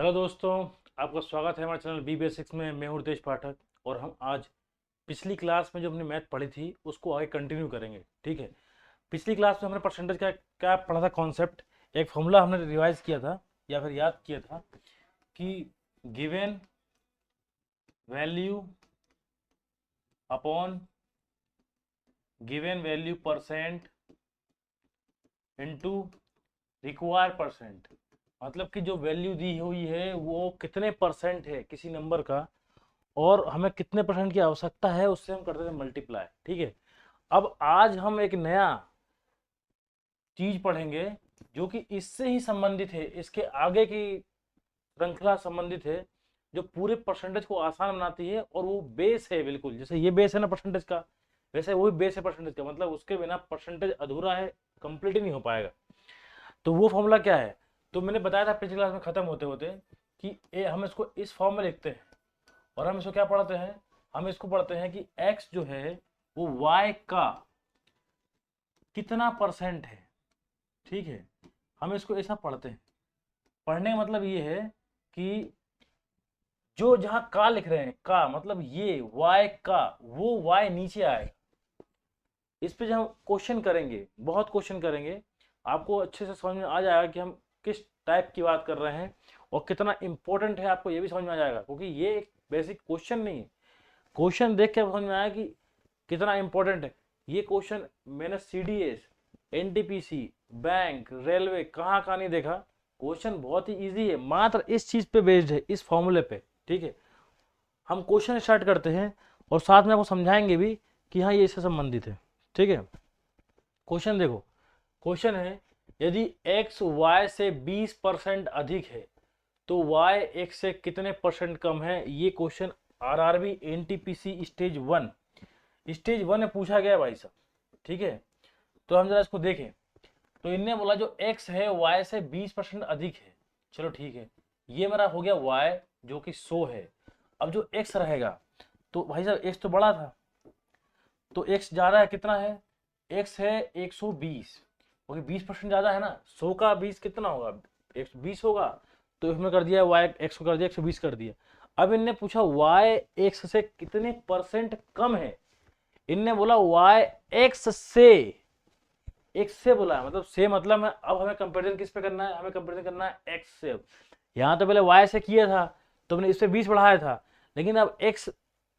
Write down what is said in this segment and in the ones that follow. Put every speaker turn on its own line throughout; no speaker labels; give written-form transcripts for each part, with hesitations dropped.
Hello दोस्तों, आपका स्वागत है हमारे चैनल बी बेसिक्स में। मैं हूं रितेश पाठक और हम आज पिछली क्लास में जो हमने मैथ पढ़ी थी उसको आगे कंटिन्यू करेंगे। ठीक है। पिछली क्लास में हमने परसेंटेज का क्या पढ़ा था, कॉन्सेप्ट, एक फॉर्मूला हमने रिवाइज किया था या फिर याद किया था कि given value upon given value percent into require percent. मतलब कि जो वैल्यू दी हुई है वो कितने परसेंट है किसी नंबर का और हमें कितने परसेंट की आवश्यकता है, उससे हम करते थे मल्टीप्लाई। ठीक है। अब आज हम एक नया चीज पढ़ेंगे जो कि इससे ही संबंधित है, इसके आगे की श्रृंखला संबंधित है, जो पूरे परसेंटेज को आसान बनाती है। और वो बेस है, बिल्कुल जैसे ये बेस है ना परसेंटेज का, वैसे वही बेस है परसेंटेज का। मतलब उसके बिना परसेंटेज अधूरा है, कंप्लीट ही नहीं हो पाएगा। तो वो फॉर्मूला क्या है, तो मैंने बताया था पिछली क्लास में खत्म होते होते कि हम इसको इस फॉर्म में लिखते हैं और हम इसको क्या पढ़ते हैं, हम इसको पढ़ते हैं कि x जो है वो y का कितना परसेंट है। ठीक है। हम इसको ऐसा पढ़ते हैं। पढ़ने का मतलब ये है कि जो जहां का लिख रहे हैं, का मतलब ये y का, वो y नीचे आएगा। इस पे जब हम क्वेश्चन करेंगे, बहुत क्वेश्चन करेंगे, आपको अच्छे से समझ में आ जाएगा कि हम किस टाइप की बात कर रहे हैं और कितना इंपॉर्टेंट है। आपको ये भी समझ में आ जाएगा क्योंकि ये एक बेसिक क्वेश्चन नहीं है। क्वेश्चन देख के समझ में आया कि कितना इंपॉर्टेंट है ये क्वेश्चन। मैंने सीडीएस, एनटीपीसी, बैंक, रेलवे कहाँ कहाँ नहीं देखा। क्वेश्चन बहुत ही इजी है, मात्र इस चीज पे बेस्ड है, इस फॉर्मूले पे। ठीक है। हम क्वेश्चन स्टार्ट करते हैं और साथ में आपको समझाएंगे भी कि हाँ ये इससे संबंधित है। ठीक है। क्वेश्चन देखो। क्वेश्चन है, यदि x y से 20% अधिक है तो y x से कितने परसेंट कम है। ये question RRB NTPC stage one में पूछा गया भाई साहब। ठीक है। तो हम जरा इसको देखें। तो इनने बोला जो x है y से 20% अधिक है। चलो ठीक है, ये मेरा हो गया y जो कि 100 है। अब जो x रहेगा, तो भाई साहब x तो बड़ा था, तो x ज्यादा है, कितना है, x है 120, क्योंकि 20% ज्यादा है ना। 100 का 20 कितना होगा, 120 होगा। तो इसमें कर दिया y x को कर दिया 120 कर दिया। अब इनने पूछा y x से कितने परसेंट कम है। इनने बोला y x से, x से बोला है, मतलब से मतलब है। अब हमें कंपैरिजन किस पे करना है, हमें कंपैरिजन करना है x से। यहाँ तो पहले y से किया था तो हमने इससे 20 बढ़ाया था, लेकिन अब x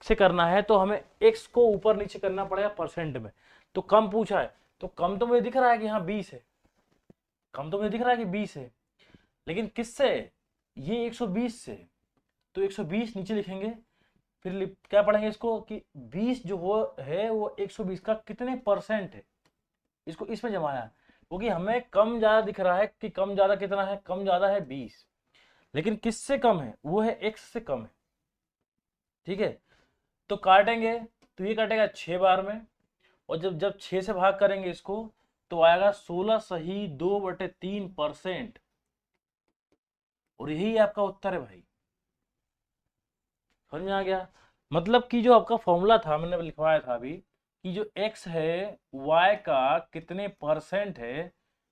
से करना है तो हमें x को ऊपर नीचे करना पड़ेगा परसेंट में। तो कम पूछा है, तो कम तो मुझे दिख रहा है कि हाँ 20 है, कम तो मुझे दिख रहा है कि 20 है, लेकिन किससे, ये 120 से। तो 120 नीचे लिखेंगे, फिर क्या पढ़ेंगे इसको कि 20 जो हो है वो 120 का कितने परसेंट है, इसको इसमें जमाना है। क्योंकि हमें कम ज्यादा दिख रहा है कि कम ज्यादा कितना है, कम ज्यादा है 20, लेकिन किससे कम है, वो है x से कम है। ठीक है। तो काटेंगे, तो ये काटेगा 6 बार में, और जब जब 6 से भाग करेंगे इसको तो आएगा 16 सही 2/3%। और यही आपका उत्तर है भाई। समझ में आ गया। मतलब कि जो आपका फॉर्मूला था, मैंने लिखवाया था अभी, कि जो x है y का कितने परसेंट है,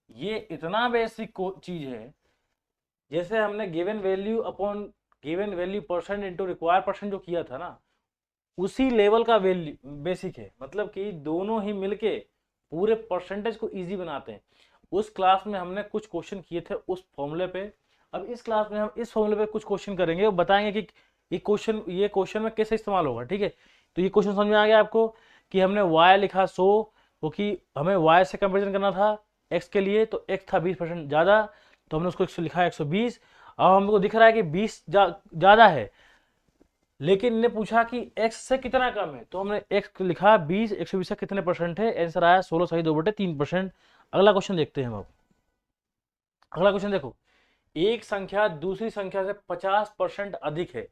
ये इतना बेसिक चीज है। जैसे हमने given value upon given value percent into require percent जो किया था ना, उसी लेवल का वैल्यू बेसिक है। मतलब कि दोनों ही मिलके पूरे परसेंटेज को इजी बनाते हैं। उस क्लास में हमने कुछ क्वेश्चन किए थे उस फॉर्मूले पे। अब इस क्लास में हम इस फॉर्मूले पे कुछ क्वेश्चन करेंगे और बताएंगे कि ये क्वेश्चन में कैसे इस्तेमाल होगा। ठीक है। तो ये क्वेश्चन समझ में आ गया आपको कि हमने y लिखा 100, क्योंकि हमें y से कंपेरिजन करना था x के लिए, तो x था 20% ज्यादा, तो हमने उसको लिखा 120। अब हमको दिख रहा है कि 20 ज्यादा है, लेकिन इन्हें पूछा कि x से कितना कम है, तो हमने x लिखा 20, 120 से कितने परसेंट है, आंसर आया 16 सही 2/3%। अगला क्वेश्चन देखते हैं हम। अब अगला क्वेश्चन देखो, एक संख्या दूसरी संख्या से 50% अधिक है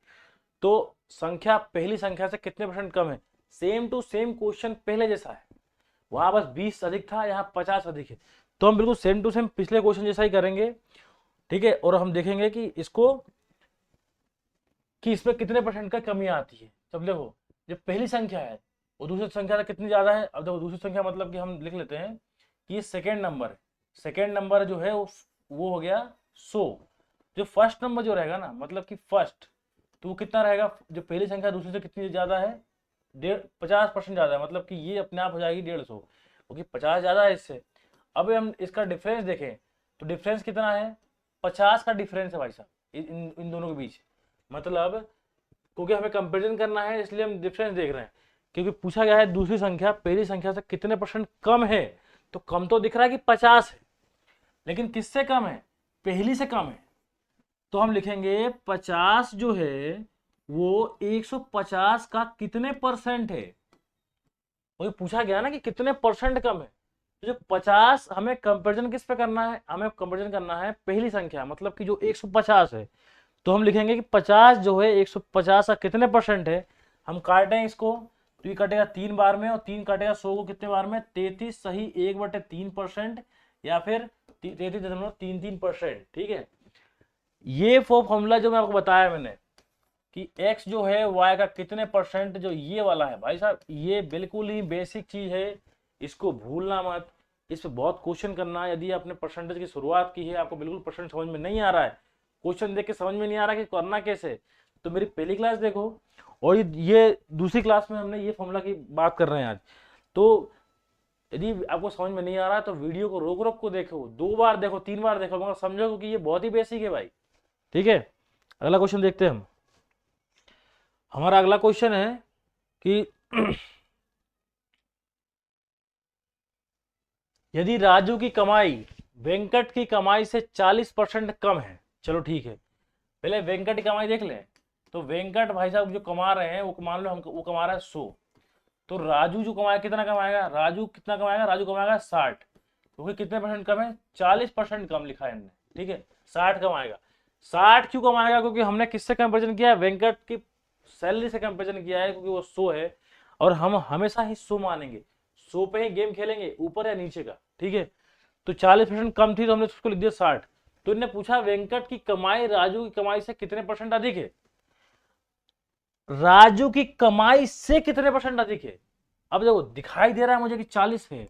तो संख्या पहली संख्या से कितने परसेंट कम है। सेम टू सेम क्वेश्चन पहले जैसा है, वहां बस 20 अधिक था, यहाँ 50 अधिक है। तो हम बिल्कुल सेम टू सेम पिछले क्वेश्चन जैसा ही करेंगे। ठीक है। और हम देखेंगे कि इसको, कि इसमें कितने परसेंट का कमी आती है। तब देखो, जब पहली संख्या है वो दूसरी संख्या से कितनी ज्यादा है। अब देखो दूसरी संख्या मतलब कि हम लिख लेते हैं कि ये सेकेंड नंबर है। सेकेंड नंबर जो है वो हो गया 100। जो फर्स्ट नंबर जो रहेगा ना, मतलब कि फर्स्ट, तो वो कितना रहेगा, जो पहली संख्या दूसरी से कितनी ज्यादा है, 50% ज्यादा है, मतलब कि ये अपने आप हो जाएगी 150, क्योंकि 50 ज्यादा है इससे। अब हम इसका डिफरेंस देखें तो डिफरेंस कितना है, 50 का डिफरेंस है भाई साहब इन दोनों के बीच। मतलब क्योंकि हमें कंपेरिजन करना है इसलिए हम डिफरेंस देख रहे हैं, क्योंकि पूछा गया है दूसरी संख्या पहली संख्या से कितने परसेंट कम है, तो कम तो दिख रहा है कि 50 है, लेकिन किससे कम है, पहली से कम है। तो हम लिखेंगे 50 जो है वो 150 का कितने परसेंट है, वही पूछा गया ना कि कितने परसेंट कम है। तो जो 50 हमें कंपेरिजन किस पे करना है, हमें कंपेरिजन करना है पहली संख्या, मतलब कि जो 150 है। तो हम लिखेंगे कि 50 जो है 150 का कितने परसेंट है, हम काटें इसको तो ये कटेगा 3 बार में, और 3 काटेगा 100 को कितने बार में, 33 सही 1/3%, या फिर 33.33%। ठीक है, ये वो फॉर्मूला जो मैं आपको बताया मैंने कि x जो है y का कितने परसेंट, जो ये वाला है भाई साहब, ये बिल्कुल ही बेसिक चीज है, इसको भूलना मत। इस पे बहुत क्वेश्चन करना, यदि आपने परसेंटेज की शुरुआत की है, आपको बिल्कुल परसेंट समझ में नहीं आ रहा है, क्वेश्चन देख के समझ में नहीं आ रहा कि करना कैसे, तो मेरी पहली क्लास देखो, और ये दूसरी क्लास में हमने ये फॉर्मूला की बात कर रहे हैं आज। तो यदि आपको समझ में नहीं आ रहा तो वीडियो को रोक रोक को देखो, 2 बार देखो, 3 बार देखो, मगर समझो क्योंकि ये बहुत ही बेसिक है भाई। ठीक है, अगला क्वेश्चन देखते हैं हम। हमारा अगला क्वेश्चन है कि यदि राजू की कमाई वेंकट की कमाई से 40% कम है, चलो ठीक है, पहले वेंकट की कमाई देख लें। तो वेंकट भाई साहब जो कमा रहे हैं वो मान लो हम वो कमा रहा है 100, तो राजू जो कमाएगा कितना कमाएगा, राजू कितना कमाएगा, राजू कमाएगा 60, क्योंकि कितने परसेंट कम है, 40% कम लिखा है हमने। ठीक है, 60 कमाएगा। 60 क्यों कमाएगा, क्योंकि हमने किससे कंपेरिजन किया है, वेंकट की सैलरी से कंपेरिजन किया है, क्योंकि वो 100 है, और हम हमेशा ही 100 मानेंगे, 100 पे ही गेम खेलेंगे, ऊपर या नीचे का। ठीक है, तो 40% कम थी तो हमने उसको लिख दिया 60। तो इन्हें पूछा वेंकट की कमाई राजू की कमाई से कितने परसेंट अधिक है, राजू की कमाई से कितने परसेंट अधिक है। अब देखो दिखाई दे रहा है मुझे कि 40 है,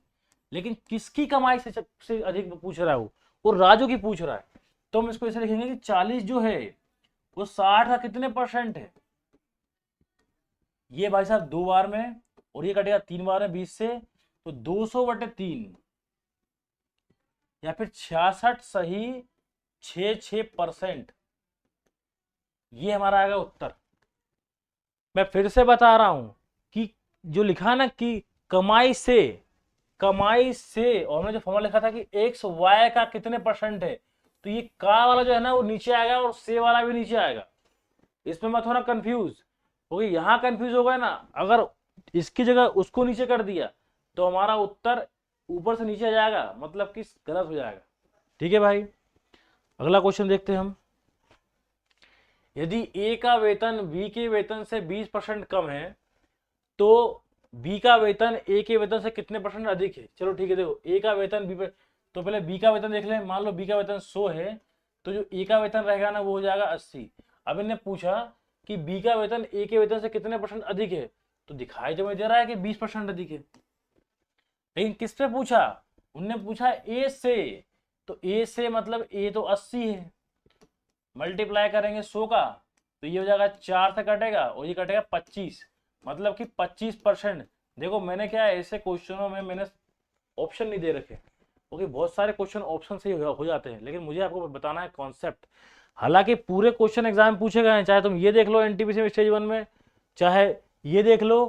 लेकिन किसकी कमाई से सबसे अधिक पूछ रहा है, वो राजू की पूछ रहा है। तो हम इसको ऐसे लिखेंगे कि 40 जो है वो 60 का कितने परसेंट है, ये भाई साहब 2 बार में, और ये कटेगा 3 बार में 20 से, तो 200/3, या फिर 66 सही 66%, ये हमारा आएगा उत्तर। मैं फिर से बता रहा हूं कि जो लिखा ना कि कमाई से, कमाई से, और हमने जो फॉर्मूला लिखा था कि एक्स वाई का कितने परसेंट है, तो ये का वाला जो है ना वो नीचे आएगा, और से वाला भी नीचे आएगा। इसमें मत होना कंफ्यूज, क्योंकि यहां कंफ्यूज हो गया ना, अगर इसकी जगह उसको नीचे कर दिया तो हमारा उत्तर ऊपर से नीचे आ जाएगा, मतलब कि गलत हो जाएगा। ठीक है भाई, अगला क्वेश्चन देखते हैं हम। यदि ए का वेतन बी के वेतन से 20% कम है, तो बी का वेतन ए के वेतन से कितने परसेंट अधिक है। चलो ठीक है, देखो ए का वेतन बी पे, तो पहले बी का वेतन देख लें। मान लो बी का वेतन 100 है, तो जो ए का वेतन रहेगा ना वो हो जाएगा 80। अब इन्हें पूछा कि बी का वेतन ए के वेतन से कितने परसेंट अधिक है, तो दिखाई तो मुझे दे रहा है कि 20% अधिक है, लेकिन किस पे पूछा, उनने पूछा ए से, तो ए से मतलब ए तो 80 है, मल्टीप्लाई करेंगे 100 का, तो ये हो जाएगा 4 से कटेगा, और ये कटेगा 25, मतलब कि 25%। देखो मैंने क्या है, ऐसे क्वेश्चनों में मैंने ऑप्शन नहीं दे रखे, क्योंकि बहुत सारे क्वेश्चन ऑप्शन से ही हो जाते हैं, लेकिन मुझे आपको बताना है कॉन्सेप्ट। हालांकि पूरे क्वेश्चन एग्जाम में पूछे गए हैं, चाहे तुम ये देख लो एनटीपीसी में स्टेज 1 में, चाहे ये देख लो,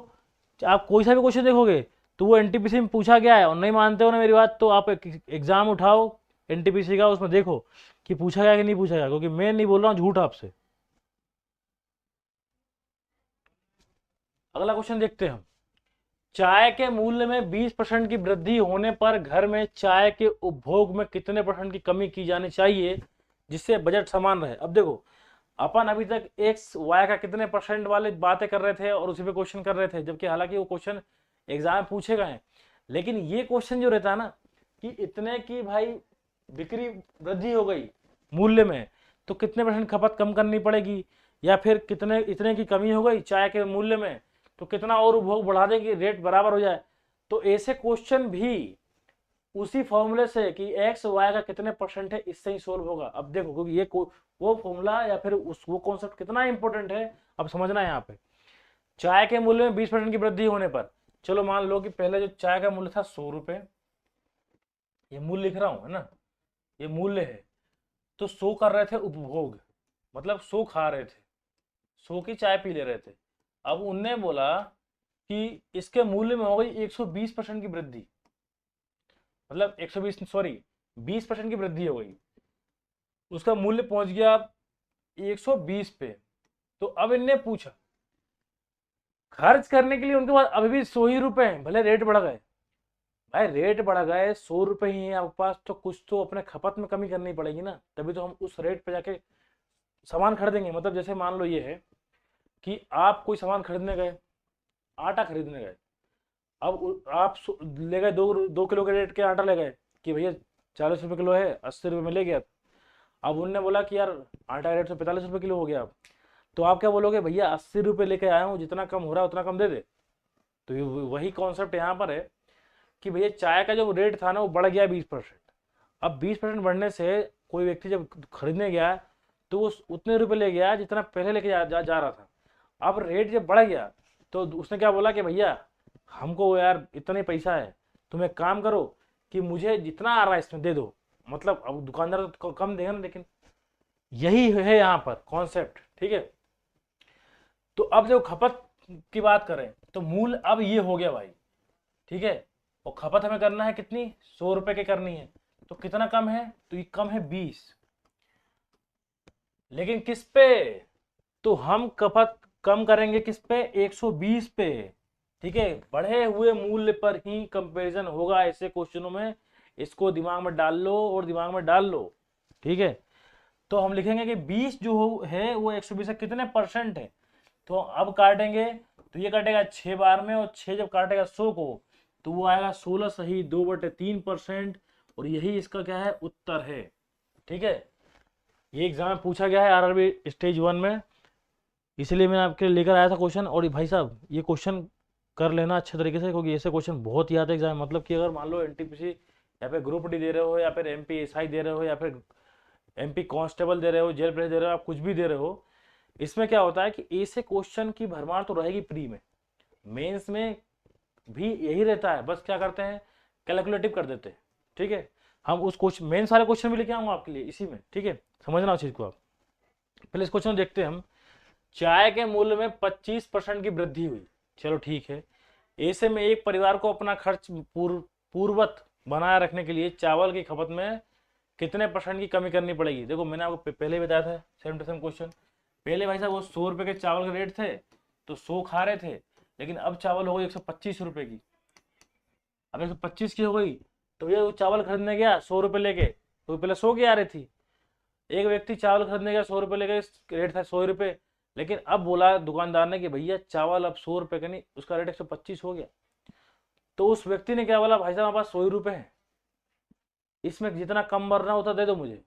आप कोई सा भी क्वेश्चन देखोगे तो वो एनटीपीसी में पूछा गया है, और नहीं मानते हो ना मेरी बात, तो आप एग्जाम उठाओ एनटीपीसी का, उसमें देखो कि पूछा गया कि नहीं पूछा गया, क्योंकि मैं नहीं बोल रहा हूँ झूठ आपसे। अगला क्वेश्चन देखते हैं हम। चाय के मूल्य में 20% की वृद्धि होने पर घर में चाय के उपभोग में कितने परसेंट की कमी की जानी चाहिए जिससे बजट समान रहे। अब देखो अपन अभी तक एक्स वाई का कितने परसेंट वाले बातें कर रहे थे और उसी पे क्वेश्चन कर रहे थे, जबकि हालांकि वो क्वेश्चन एग्जाम में पूछे गए हैं, लेकिन ये क्वेश्चन जो रहता है ना कि इतने की भाई बिक्री वृद्धि हो गई मूल्य में, तो कितने परसेंट खपत कम करनी पड़ेगी, या फिर कितने इतने की कमी हो गई चाय के मूल्य में तो कितना और उपभोग बढ़ा दें कि रेट बराबर हो जाए। तो ऐसे क्वेश्चन भी उसी फॉर्मूले से कि एक्स वाई का कितने परसेंट है इससे ही सोल्व होगा। अब देखो क्योंकि ये वो फॉर्मूला या फिर वो कॉन्सेप्ट कितना इंपॉर्टेंट है अब समझना है यहाँ पे। चाय के मूल्य में 20% की वृद्धि होने पर, चलो मान लो कि पहले जो चाय का मूल्य था 100 रुपए, ये मूल्य लिख रहा हूं है ना, ये मूल्य है, तो 100 कर रहे थे उपभोग, मतलब 100 खा रहे थे, 100 की चाय पी ले रहे थे। अब उनने बोला कि इसके मूल्य में हो गई 120% की वृद्धि, मतलब 120 सॉरी 20% की वृद्धि हो गई, उसका मूल्य पहुंच गया 120 पे। तो अब इनने पूछा खर्च करने के लिए उनके पास अभी भी 100 ही रुपए हैं, भले रेट बढ़ गए, भाई रेट बढ़ गए 100 रुपए ही है आपके पास, तो कुछ तो अपने खपत में कमी करनी पड़ेगी ना, तभी तो हम उस रेट पे जाके सामान खरीदेंगे। मतलब जैसे मान लो ये है कि आप कोई सामान खरीदने गए, आटा खरीदने गए, अब आप ले गए 2 किलो के रेट के आटा ले गए कि भैया 40 रुपये किलो है, 80 रुपये में ले गया। अब उनने बोला कि यार आटा रेट तो 45 रुपये किलो हो गया, तो आप क्या बोलोगे, भैया 80 रुपये लेके आया हूँ, जितना कम हो रहा है उतना कम दे दे। तो वही कॉन्सेप्ट यहाँ पर है कि भैया चाय का जो रेट था ना वो बढ़ गया 20%। अब 20% बढ़ने से कोई व्यक्ति जब खरीदने गया तो वो उतने रुपए ले गया जितना पहले लेके जा रहा था। अब रेट जब बढ़ गया तो उसने क्या बोला कि भैया हमको यार इतने पैसा है, तुम एक काम करो कि मुझे जितना आ रहा है इसमें दे दो। मतलब अब दुकानदार तो कम देगा ना, लेकिन यही है यहाँ पर कॉन्सेप्ट, ठीक है। तो अब जब खपत की बात करें तो मूल अब ये हो गया भाई, ठीक है, और खपत हमें करना है कितनी, 100 रुपए की करनी है, तो कितना कम है, तो ये कम है 20, लेकिन किस पे, तो हम खपत कम करेंगे किस पे, 120 पे, ठीक है। बढ़े हुए मूल्य पर ही कंपैरिजन होगा ऐसे क्वेश्चनों में, इसको दिमाग में डाल लो और दिमाग में डाल लो, ठीक है। तो हम लिखेंगे कि 20 जो है वो 120 से कितने परसेंट है, तो अब काटेंगे तो ये काटेगा 6 बार में, और 6 जब काटेगा 100 को तो वो आएगा 16 सही 2/3%, और यही इसका क्या है, उत्तर है, ठीक है। ये एग्जाम में पूछा गया है आरआरबी स्टेज 1 में, इसलिए मैं आपके लेकर आया था क्वेश्चन। और भाई साहब ये क्वेश्चन कर लेना अच्छे तरीके से, क्योंकि ऐसे क्वेश्चन बहुत ही आते हैं एग्जाम। मतलब कि अगर मान लो एनटीपीसी या फिर ग्रुप डी दे रहे हो, या फिर एमपी एसआई दे रहे हो, या फिर एमपी कांस्टेबल दे रहे हो, जेल पुलिस दे रहे हो, आप कुछ भी दे रहे हो, इसमें क्या होता है कि ऐसे क्वेश्चन की भरमार तो रहेगी प्री में, मेंस में भी यही रहता है, बस क्या करते हैं कैलकुलेटिव कर देते हैं, ठीक है। हम उस क्वेश्चन मेन सारे क्वेश्चन भी लेके आऊंगा आपके लिए इसी में, ठीक है, समझना उस चीज को आप। पहले इस क्वेश्चन देखते हैं हम। चाय के मूल्य में 25% की वृद्धि हुई, चलो ठीक है। ऐसे में एक परिवार को अपना खर्च पूर्ववत बनाए रखने के लिए चावल की खपत में कितने % की कमी करनी पड़ेगी। देखो मैंने आपको पहले ही बताया था, सेम टू सेम क्वेश्चन। पहले भाई साहब वो 100 रुपए के चावल के रेट थे तो 100 खा रहे थे, लेकिन अब चावल हो गई 125 रुपए की। अब 125 की हो गई तो ये चावल खरीदने गया 100 रुपए लेके, तो पहले 100 की आ रही थी। एक व्यक्ति चावल खरीदने गया 100 रुपए लेके, रेट था 100 रुपए, लेकिन अब बोला दुकानदार ने कि भैया चावल अब 100 रुपए का नहीं, उसका रेट 125 हो गया। तो उस व्यक्ति ने क्या बोला, भाई साहब हमारे पास 100 रुपए है, इसमें जितना कम भरना होता दे दो मुझे,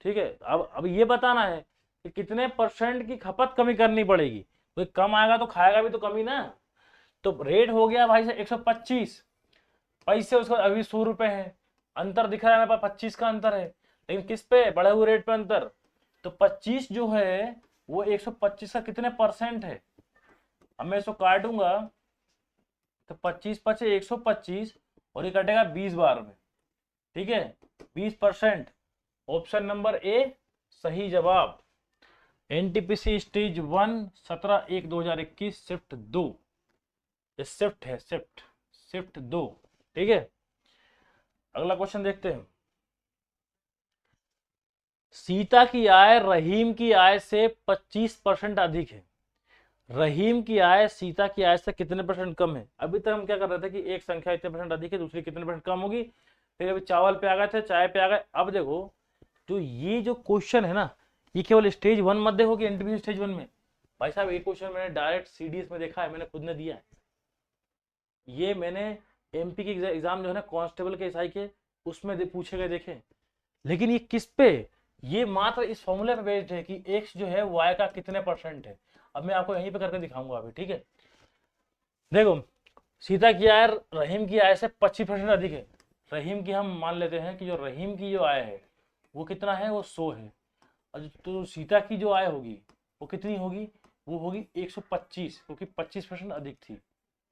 ठीक है। अब ये बताना है कि कितने % की खपत कमी करनी पड़ेगी, कोई कम आएगा तो खाएगा भी तो कमी ना। तो रेट हो गया भाई से 125, पैसे उसका अभी 100 रुपए है, अंतर दिख रहा है मेरे पास 25 का अंतर है, लेकिन किस पे, बढ़े हुए रेट पे अंतर। तो 25 जो है वो 125 का कितने % है। अब मैं इसको काटूंगा तो 25 125, और ये कटेगा 20 बार में, ठीक है, 20%। ऑप्शन नंबर ए सही जवाब। एनटीपीसी स्टेज 1 17/1/2021 शिफ्ट 2, शिफ्ट है, शिफ्ट 2, ठीक है। अगला क्वेश्चन देखते हैं। सीता की आय रहीम की आय से 25% अधिक है, रहीम की आय सीता की आय से कितने % कम है। अभी तक हम क्या कर रहे थे कि एक संख्या इतने % अधिक है, दूसरी कितने % कम होगी, फिर अभी चावल पे आ गए थे, चाय पे आ गए। अब देखो जो ये जो क्वेश्चन है ना, ये केवल स्टेज 1 मत देखो कि एनटीपीसी स्टेज 1 में। भाई साहब ये क्वेश्चन मैंने डायरेक्ट सीडीएस में देखा है, मैंने खुद ने दिया है ये, मैंने एमपी के एग्जाम जो है ना कांस्टेबल के एसआई के, उसमें पूछे गए देखे। लेकिन ये किस पे, ये मात्र इस फॉर्मूले पे बेस्ड है कि एक्स जो है वाई का कितने % है। अब मैं आपको यहीं पे करके दिखाऊंगा अभी, ठीक है। देखो सीता की आय रहीम की आय से 25% अधिक है, रहीम की हम मान लेते हैं कि जो रहीम की जो आय है वो कितना है, वो 100 है। और तो सीता की जो आय होगी वो कितनी होगी, वो होगी 125, क्योंकि 25% अधिक थी।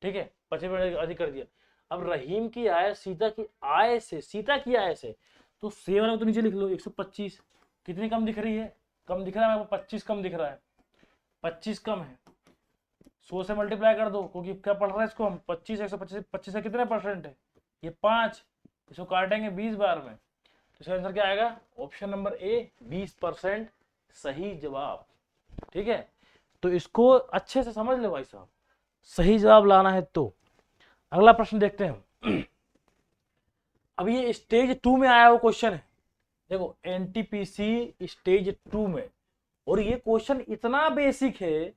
ठीक है, 25% अधिक कर दिया। अब रहीम की आय सीता की आय से, सीता की आय से, तो से वाला तो नीचे लिख लो 125। कितनी कम दिख रही है, कम दिख रहा है, 25 कम दिख रहा है, 25 कम है। 100 से मल्टीप्लाई कर दो, क्योंकि क्या पढ़ रहे हैं इसको हम, 25 125, 25 से कितने परसेंट है, ये 5। इसको काटेंगे 20 बार में, तो इसका आंसर क्या आएगा, ऑप्शन नंबर ए 20% सही जवाब। ठीक है, तो इसको अच्छे से समझ लो भाई साहब, सही जवाब लाना है तो। अगला प्रश्न देखते हैं। अब ये स्टेज 2 में आया हुआ क्वेश्चन है, देखो एनटीपीसी स्टेज 2 में, और ये क्वेश्चन इतना बेसिक है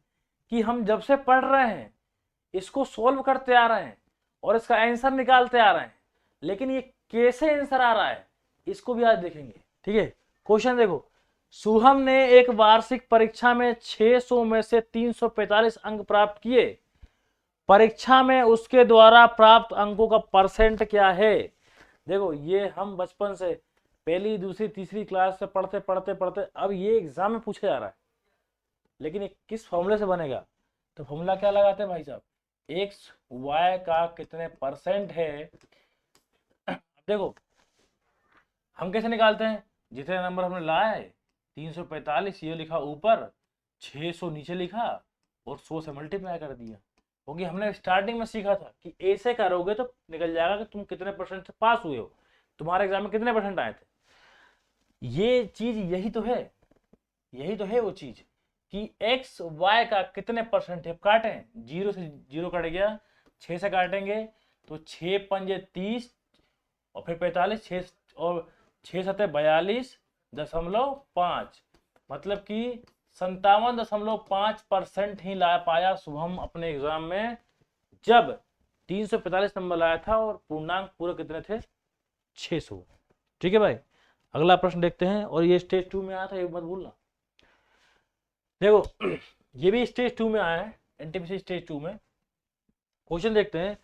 कि हम जब से पढ़ रहे हैं इसको सोल्व करते आ रहे हैं और इसका आंसर निकालते आ रहे हैं, लेकिन ये कैसे आंसर आ रहा है इसको भी आज देखेंगे। ठीक है, क्वेश्चन देखो, शुभम ने एक वार्षिक परीक्षा में 600 में से 345 अंक प्राप्त किए, परीक्षा में उसके द्वारा प्राप्त अंकों का परसेंट क्या है। देखो ये हम बचपन से पहली दूसरी तीसरी क्लास से पढ़ते पढ़ते पढ़ते अब ये एग्जाम में पूछा जा रहा है, लेकिन ये किस फॉर्मूले से बनेगा, तो फॉर्मूला क्या लगाते हैं भाई साहब, एक्स वाई का कितने परसेंट है। देखो हम कैसे निकालते हैं, जितने नंबर हमने लाए 345 ये लिखा ऊपर, 600 नीचे लिखा और 100 से मल्टीप्लाई कर दिया, क्योंकि हमने स्टार्टिंग में सीखा था कि ऐसे करोगे तो निकल जाएगा कि तुम कितने परसेंट से पास हुए हो, तुम्हारे एग्जाम में कितने परसेंट आए थे। ये चीज यही तो है, यही तो है वो चीज कि एक्स वाई का कितने परसेंट है। काटें, 0 से 0 कट गया, 6 से काटेंगे तो 6 पंजे 30 और फिर 45, 6 और 6 सतह 42.5, मतलब कि 57.5% ही ला पाया शुभम अपने एग्जाम में, जब 345 नंबर लाया था और पूर्णांक पूरे कितने थे, 600। ठीक है भाई, अगला प्रश्न देखते हैं, और ये स्टेज 2 में आया था, ये मत भूलना। देखो ये भी स्टेज 2 में आया है, एनटीपीसी स्टेज 2 में। क्वेश्चन देखते हैं,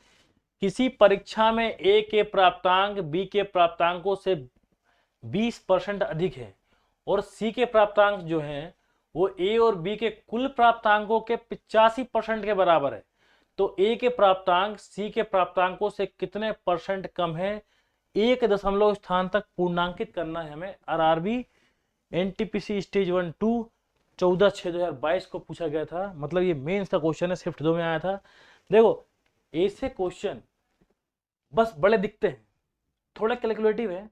किसी परीक्षा में ए के प्राप्तांक बी के प्राप्तांकों से 20% अधिक है और सी के प्राप्तांक जो हैं वो ए और बी के कुल प्राप्तांकों के 85% के बराबर है, तो ए के प्राप्तांक सी के प्राप्तांकों से कितने परसेंट कम है, एक दशमलव स्थान तक पूर्णांकित करना है हमें। आरआरबी एनटीपीसी स्टेज 1-2 14/6/2022 को पूछा गया था, मतलब ये मेंस का क्वेश्चन है, शिफ्ट 2 में आया था। देखो ऐसे क्वेश्चन बस बड़े दिखते हैं, थोड़ा कैलकुलेटिव है,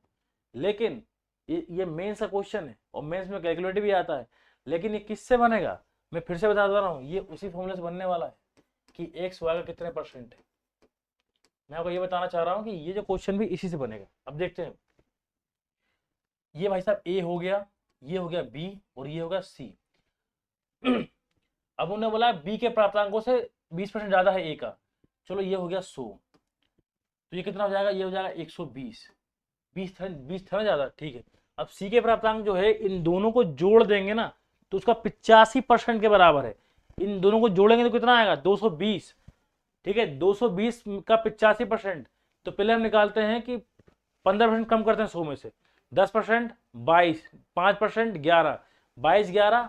लेकिन ये मेंस का क्वेश्चन है और मेंस में कैलकुलेटिव भी आता है, लेकिन ये किससे बनेगा, मैं फिर से बता दे रहा हूँ, ये उसी फॉर्मूले से बनने वाला है कि एक्स वाई का कितने परसेंट है। मैं आपको ये बताना चाह रहा हूँ कि ये जो क्वेश्चन भी इसी से बनेगा। अब देखते हैं, ये भाई साहब ए हो गया, ये हो गया बी और ये होगा सी। अब उन्होंने बोला बी के प्राप्तांकों से 20% ज्यादा है ए का, चलो ये हो गया 100, तो ये कितना हो जाएगा, ये हो जाएगा 120, 20 था ना ज्यादा, ठीक है। अब सी के प्राप्तांक जो है इन दोनों को जोड़ देंगे ना तो उसका 85% के बराबर है, इन दोनों को जोड़ेंगे तो कितना आएगा 220। ठीक है, 220 का 85%, तो पहले हम निकालते हैं कि 15% कम करते हैं 100 में से, 10% 22, 5% 11, 22 11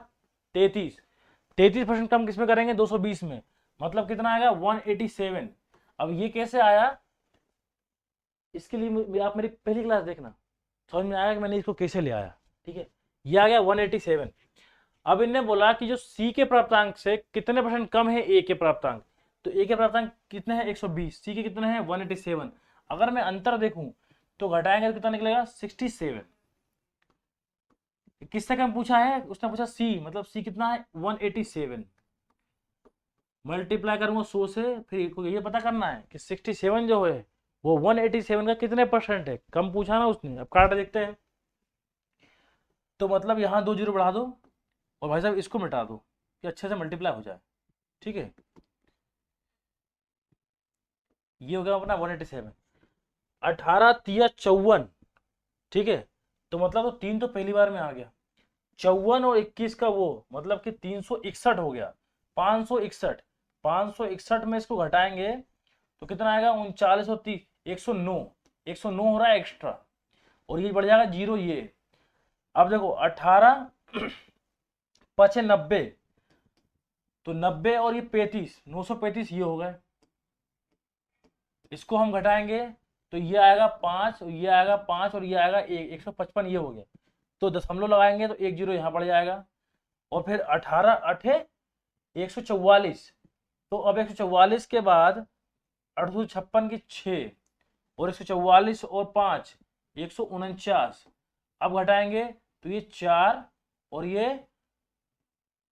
33, 33% कम किसमें करेंगे 220 में, मतलब कितना आएगा 187। अब ये कैसे आया, इसके लिए आप मेरी पहली क्लास देखना, समझ में आया कि मैंने इसको कैसे ले आया। ठीक है, ये आ गया 187। अब इनने बोला कि जो सी के प्राप्तांक से कितने परसेंट कम है ए के प्राप्तांक, तो ए के प्राप्तांक कितने हैं 120, सी के कितने हैं 187। अगर मैं अंतर देखूं तो घटाएंगे तो कितना निकलेगा 67। किससे कम पूछा है, उसने पूछा सी, मतलब सी कितना है 187, मल्टीप्लाई करूंगा 100 से, फिर ये पता करना है कि 67 जो है वो 187 का कितने परसेंट है, कम पूछा ना उसने। अब काट देखते हैं, तो मतलब यहाँ 2 जीरो बढ़ा दो और भाई साहब इसको मिटा दो कि अच्छे से मल्टीप्लाई हो जाए। ठीक है, ये हो गया अपना 187, 18 तिया 54। ठीक है, तो मतलब तो 3 तो पहली बार में आ गया, 54 और 21 का वो मतलब कि 361 हो गया, 561, 561 में इसको घटाएंगे तो कितना आएगा 39 और 30, 109, 109 हो रहा है एक्स्ट्रा, और ये बढ़ जाएगा 0 ये। अब देखो 18 5 90, तो 90 और ये 35, 935 ये हो गए। इसको हम घटाएंगे तो ये आएगा 5, ये आएगा 5 और ये आएगा 1, 155 ये हो गया। तो दशमलव लगाएंगे तो 1 0 यहाँ पड़ जाएगा। और फिर 18 8 144, तो अब 144 के बाद 856 की 6 और 144 और 5 149। अब घटाएंगे तो ये 4 और ये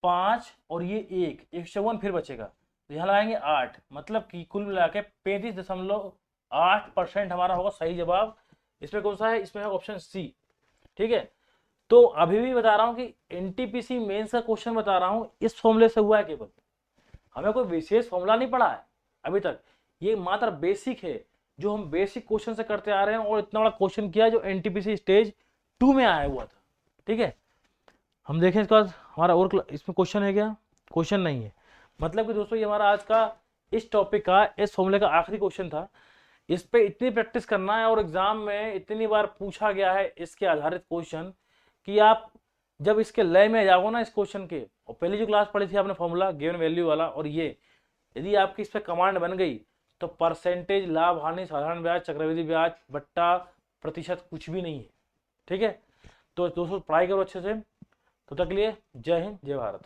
5 और ये 1, 154 फिर बचेगा, तो यहाँ लगाएंगे 8, मतलब कि कुल मिला के 35.8% हमारा होगा सही जवाब। इसमें कौन सा है? इसमें है ऑप्शन सी। ठीक है, तो अभी भी बता रहा हूँ कि एनटीपीसी मेंस का क्वेश्चन बता रहा हूँ, इस फॉर्मूले से हुआ है केवल, हमें कोई विशेष फॉर्मूला नहीं पड़ा है अभी तक। ये मात्र बेसिक है जो हम बेसिक क्वेश्चन से करते आ रहे हैं, और इतना बड़ा क्वेश्चन किया जो एनटीपीसी स्टेज 2 में आया हुआ था। ठीक है, हम देखें इसके बाद हमारा और इसमें क्वेश्चन है क्या? क्वेश्चन नहीं है। मतलब कि दोस्तों ये हमारा आज का इस टॉपिक का, इस फॉर्मूले का आखिरी क्वेश्चन था। इस पे इतनी प्रैक्टिस करना है, और एग्जाम में इतनी बार पूछा गया है इसके आधारित क्वेश्चन, कि आप जब इसके लय में जाओ ना इस क्वेश्चन के, और पहली जो क्लास पढ़ी थी आपने फॉर्मूला गिवन वैल्यू वाला, और ये यदि आपकी इस पर कमांड बन गई तो परसेंटेज, लाभ हानि, साधारण ब्याज, चक्रवृद्धि ब्याज, बट्टा, प्रतिशत कुछ भी नहीं है। ठीक है, तो दोस्तों पढ़ाई करो अच्छे से। तो तक के लिए जय हिंद, जय भारत।